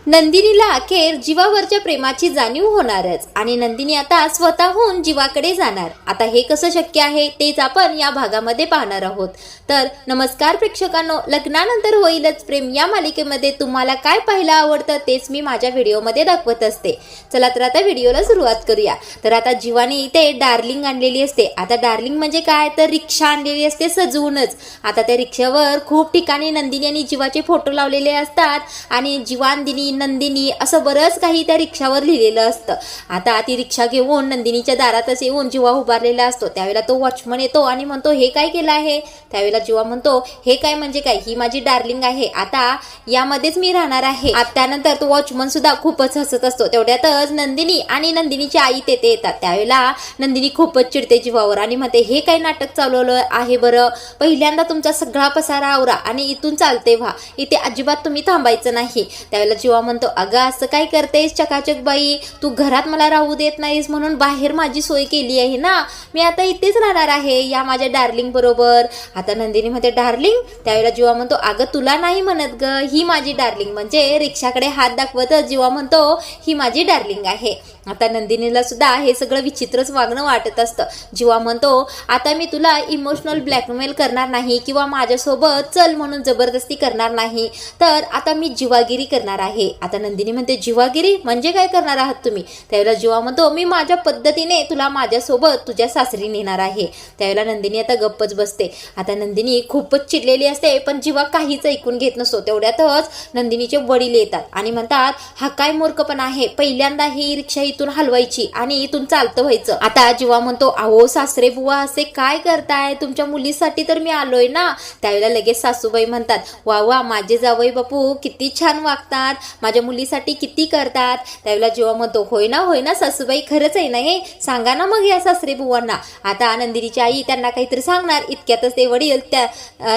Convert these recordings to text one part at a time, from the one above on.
नंदिनीला अखेर जीवावरच्या प्रेमाची जाणीव होणारच आणि नंदिनी आता स्वतःहून जीवाकडे जाणार। आता हे कसं शक्य आहे तेच आपण या भागामध्ये पाहणार आहोत। तर नमस्कार प्रेक्षकांनो, लग्नानंतर होईलच प्रेम या मालिकेमध्ये तुम्हाला काय पाहायला आवडतं तेच मी माझ्या व्हिडिओमध्ये दाखवत असते। चला तर आता व्हिडिओला सुरुवात करूया। तर आता जीवाने इथे डार्लिंग आणलेली असते। आता डार्लिंग म्हणजे काय तर रिक्षा आणलेली असते सजवूनच। आता त्या रिक्षावर खूप ठिकाणी नंदिनी आणि जीवाचे फोटो लावलेले असतात आणि जीवांदिनी नंदिनी असं बरंच काही त्या रिक्षावर लिहिलेलं असतं। आता ती रिक्षा घेऊन नंदिनीच्या दारातच येऊन जीवा उभारलेला असतो। त्यावेळेला तो वॉचमन येतो आणि म्हणतो हे काय केलं आहे। त्यावेळेला जीवा म्हणतो हे काय म्हणजे काय, ही माझी डार्लिंग आहे, आता यामध्येच मी राहणार आहे। त्यानंतर तो वॉचमन सुद्धा खूपच हसत असतो। तेवढ्यातच नंदिनी आणि नंदिनीची आई तेथे येतात। त्यावेळेला नंदिनी खूपच चिडते जीवावर आणि म्हणते हे काय नाटक चालवलं आहे बरं, पहिल्यांदा तुमचा सगळा पसारा आवरा आणि इथून चालते व्हा, इथे अजिबात तुम्ही थांबायचं नाही। त्यावेळेला जीवा म्हणतो अगं असं काय करतेस चकाचक बाई, तू घरात मला राहू देत नाहीस म्हणून बाहेर माझी सोय केली आहे ना, मी आता इथेच राहणार आहे या माझ्या डार्लिंग बरोबर। आता नंदिनी म्हणते डार्लिंग। त्यावेळेला जीवा म्हणतो अगं तुला नाही म्हणत ग, ही माझी डार्लिंग, म्हणजे रिक्षाकडे हात दाखवतच जीवा म्हणतो ही माझी डार्लिंग आहे। आता नंदिनीला सुद्धा हे सगळं विचित्रच वागणं वाटत असतं। जीवा म्हणतो आता मी तुला इमोशनल ब्लॅकमेल करणार नाही किंवा माझ्यासोबत चल म्हणून जबरदस्ती करणार नाही, तर आता मी जीवागिरी करणार आहे। आता नंदिनी म्हणते जीवागिरी म्हणजे काय करणार आहात तुम्ही। त्यावेळेला जीवा म्हणतो मी माझ्या पद्धतीने तुला माझ्यासोबत तुझ्या सासरी नेणार आहे। त्यावेळेला नंदिनी आता गप्पच बसते। आता नंदिनी खूपच चिडलेली असते पण जीवा काहीच ऐकून घेत नसतो। तेवढ्यातच नंदिनीचे वडील येतात आणि म्हणतात हा काय मूर्खपणा आहे, पहिल्यांदा ही रिक्षा इथून हलवायची आणि इथून चालतं व्हायचं। आता जीवा म्हणतो अहो सासरे बुवा असे काय करताय, तुमच्या मुलीसाठी तर मी आलोय ना। त्यावेळेला लगेच सासूबाई म्हणतात वा वा माझे जावई बापू किती छान वागतात, माझ्या मुलीसाठी किती करतात। त्यावेळेला जीवा म्हणतो होय ना सासूबाई, खरंच आहे ना हे, सांगा ना मग या सासरे बुवांना। आता नंदिनीची आई त्यांना काहीतरी सांगणार इतक्यातच ते वडील त्या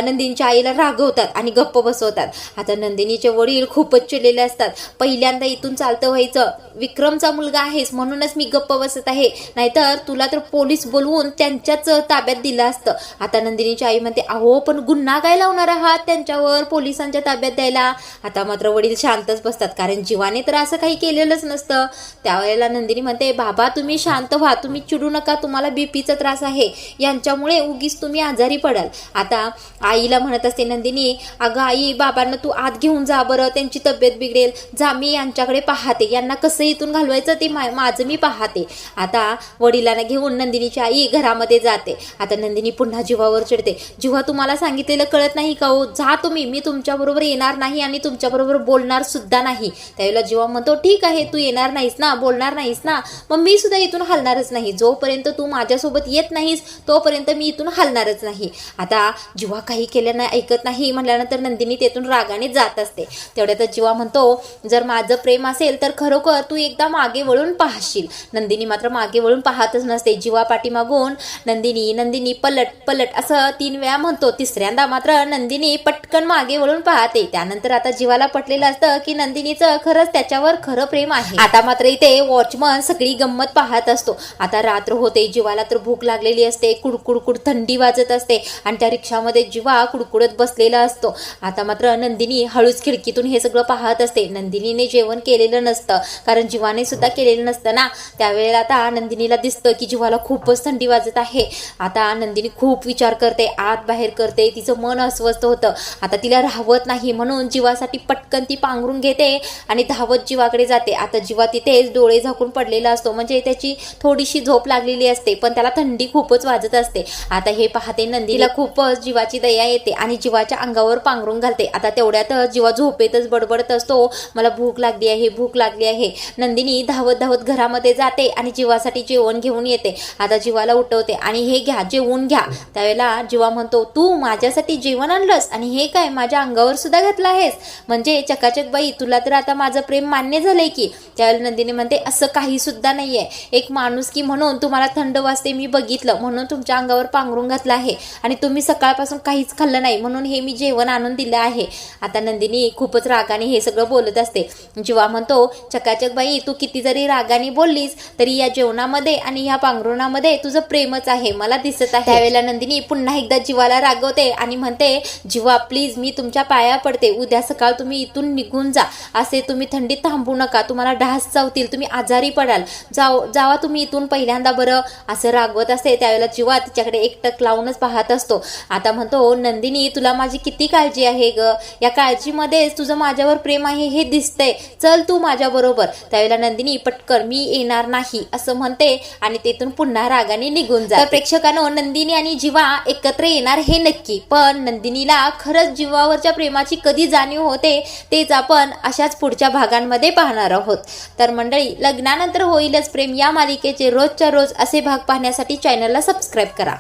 नंदिनीच्या आईला रागवतात आणि गप्प बसवतात। आता नंदिनीचे वडील खूपच चिडलेले असतात, पहिल्यांदा इथून चालतं व्हायचं, विक्रमचा मुलगा आहेस म्हणूनच मी गप्प बसत आहे, नाहीतर तुला तर पोलीस बोलवून त्यांच्याच ताब्यात दिलं असतं। आता नंदिनीची आई म्हणते अहो पण गुन्हा काय लावणार आहात त्यांच्यावर पोलिसांच्या ताब्यात द्यायला। आता मात्र वडील शांतच बसतात, कारण जीवाने तर असं काही केलेलंच नसतं। त्यावेळेला नंदिनी म्हणते बाबा तुम्ही शांत व्हा, तुम्ही चिडू नका, तुम्हाला बीपीचा त्रास आहे, यांच्यामुळे उगीच तुम्ही आजारी पडाल। आता आईला म्हणत असते नंदिनी अगं आई बाबांना तू आत घेऊन जा बरं, त्यांची तब्येत बिघडेल, जा मी यांच्याकडे पाहते, यांना कसं इथून घालवायचं ते माझं मी पाहते। आता वडिलांना घेऊन नंदिनीची आई घरामध्ये जाते। आता नंदिनी पुन्हा जीवावर चिडते, जीवा तुम्हाला सांगितलेलं कळत नाही का हो, जा तुम्ही, मी तुमच्या बरोबर येणार नाही आणि तुमच्या बरोबर बोलणार सुद्धा नाही। त्यावेळेला जीवा म्हणतो ठीक आहे तू येणार नाहीस ना, बोलणार नाहीस ना, मग मी सुद्धा इथून हलणारच नाही, जोपर्यंत तू माझ्यासोबत येत नाहीस तोपर्यंत मी इथून हलणारच नाही। आता जीवा काही केलं नाही, ऐकत नाही म्हटल्यानंतर नंदिनी तेथून रागाने जात असते। तेवढ्यातच जीवा म्हणतो जर माझं प्रेम असेल तर खरोखर तू एकदा मागे वळून पाहशील। नंदिनी मात्र मागे वळून पाहतच नसते। जीवा पाठीमागून नंदिनी नंदिनी पलट पलट असं 3 वेळा म्हणतो, तिसऱ्यांदा मात्र नंदिनी पटकन मागे वळून पाहते। त्यानंतर आता जीवाला पटलेलं असतं की नंदिनीचं खरंच त्याच्यावर खरं प्रेम आहे। आता मात्र इथे वॉचमन सगळी गंमत पाहत असतो। आता रात्र होते, जीवाला तर भूक लागलेली असते, कुडकुडकुड थंडी वाजत असते आणि त्या रिक्षामध्ये जीवा कुडकुडत बसलेला असतो। आता मात्र नंदिनी हळूच खिडकीतून हे सगळं पाहत असते। नंदिनीने जेवण केलेलं नसतं, कारण जीवाने सुद्धा केलेलं नसतं ना। त्यावेळेला आता नंदिनीला दिसतं की जीवाला खूपच थंडी वाजत आहे। आता नंदिनी खूप विचार करते, आत बाहेर करते, तिचं मन अस्वस्थ होतं। आता तिला राहवत नाही म्हणून जीवासाठी पटकन ती पांघरून घेते आणि धावत जीवाकडे जाते। आता जीवा तिथेच डोळे झाकून पडलेला असतो, म्हणजे त्याची थोडीशी झोप लागलेली असते पण त्याला थंडी खूपच वाजत असते। आता हे पाहते नंदिनीला खूपच जीवाची दया येते आणि जीवाच्या अंगावर पांघरून घालते। आता तेवढ्यातच जीवा झोपेतच बडबडत असतो मला भूक लागली आहे, भूक लागली आहे। नंदिनी धावत धावत घरामध्ये जाते आणि जीवासाठी जेवण घेऊन येते। आता जीवाला उठवते आणि हे घ्या जेवून घ्या। त्यावेळेला जीवा म्हणतो तू माझ्यासाठी जेवण आणलंस आणि हे काय माझ्या अंगावर सुद्धा घातलं आहेस, म्हणजे चकाचक बाई तुला तर आता माझं प्रेम मान्य झालंय की। त्यावेळेला नंदिनी म्हणते असं काही सुद्धा नाहीये, एक माणूस की म्हणून तुम्हाला थंड वाजते मी बघितलं म्हणून तुमच्या अंगावर पांघरून घातलं आहे आणि तुम्ही सकाळपासून काहीच खाल्लं नाही म्हणून हे मी जेवण आणून दिलं आहे। आता नंदिनी खूपच रागाने हे सगळं बोलत असते। जीवा म्हणतो चकाचक बाई तू किती जरी रागाने बोललीस तरी या जेवणामध्ये आणि या पांघरुणामध्ये तुझं प्रेमच आहे, मला दिसत आहे। त्यावेळेला नंदिनी पुन्हा एकदा जीवाला रागवते आणि म्हणते जीवा प्लीज मी तुमच्या पाया पडते, उद्या सकाळ तुम्ही इथून निघून जा, असे तुम्ही थंडीत थांबू नका, तुम्हाला ढास चावतील, तुम्ही आजारी पडाल, जावा तुम्ही इथून पहिल्यांदा बरं, असं रागवत असते. त्यावेळेला जीवा तिच्याकडे एकटक लावूनच पाहत असतो. आता म्हणतो, नंदिनी तुला माझी किती काळजी आहे ग, या काळजीमध्येच तुझं माझ्यावर प्रेम आहे हे दिसतंय, चल तू माझ्या बरोबर. त्यावेळेला नंदिनी पटकन मी येणार नाही असं म्हणते आणि तेथून पुन्हा रागाने निघून जाते. तर प्रेक्षकांनो, नंदिनी आणि जीवा एकत्र येणार हे नक्की, पण नंदिनीला खरंच जीवावरच्या प्रेमाची कधी जाणीव होते तेच आपण अशाच पुढच्या भागांमध्ये पाहणार आहोत. तर मंडळी, लग्नानंतर होईलच प्रेम या मालिकेचे रोजच्या रोज असे भाग पाहण्यासाठी चॅनलला सबस्क्राईब करा.